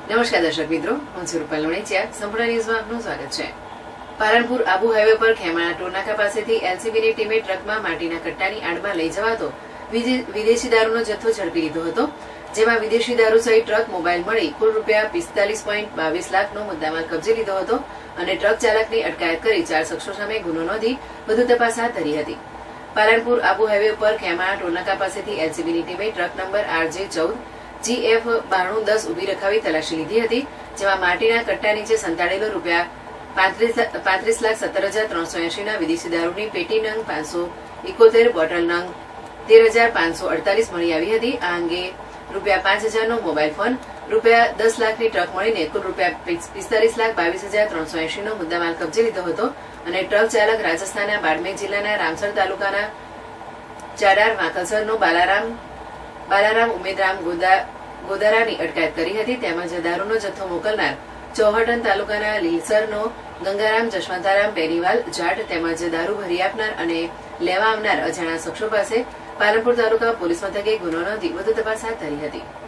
નમસ્કાર દર્શક મિત્રો, હું છું રૂપાલ લોણીચિયા. સંપૂર્ણ ન્યૂઝમાં આપનું સ્વાગત છે. પાલનપુર આબુ હાઈવે પર ખેમાણા ટોલનાકા પાસેથી એલસીબીની ટીમે ટ્રકમાં માટીના કટ્ટાની આડમાં લઈ જવાતો વિદેશી દારૂનો જથ્થો ઝડપી લીધો હતો. જેમાં વિદેશી દારૂ સહિત ટ્રક, મોબાઈલ મળી કુલ ₹45.22 લાખનો મુદ્દામાલ કબજે લીધો હતો અને ટ્રક ચાલકની અટકાયત કરી 4 શખ્સો સામે ગુનો નોંધી વધુ તપાસ હાથ ધરી હતી. પાલનપુર આબુ હાઈવે પર ખેમાણા ટોલનાકા પાસેથી એલસીબીની ટીમે ટ્રક નંબર RJ14 GF 9210 ઉભી રખાવી તલાશી લીધી હતી. જેમાં માટીના કટ્ટા નીચે સંતાડેલો ₹35,17,380 ના વિદેશી દારૂની પેટી નંગ 571 બોટલ નંગ 13,548 મળી આવી હતી. આ અંગે ₹5,000 નો મોબાઈલ ફોન, ₹10 લાખની ટ્રક મળીને કુલ ₹45,22,380 નો મુદ્દામાલ કબજે લીધો હતો અને ટ્રક ચાલક રાજસ્થાનના બાડમેર જિલ્લાના રામસર તાલુકાના ચાડાર વાંકલસરનો બાલારામ ઉમેદરામ ગોદારાની અટકાયત કરી હતી. તેમજ દારૂનો જથ્થો મોકલનાર ચોહટન તાલુકાના લીલસરનો ગંગારામ જશવંતારામ બેનીવાલ જાટ તેમજ દારૂ ભરી આપનાર અને લેવા આવનાર અજાણ્યા શખ્સો પાસે પાલનપુર તાલુકા પોલીસ મથકે ગુનો નોંધી વધુ તપાસ હાથ ધરી હતી.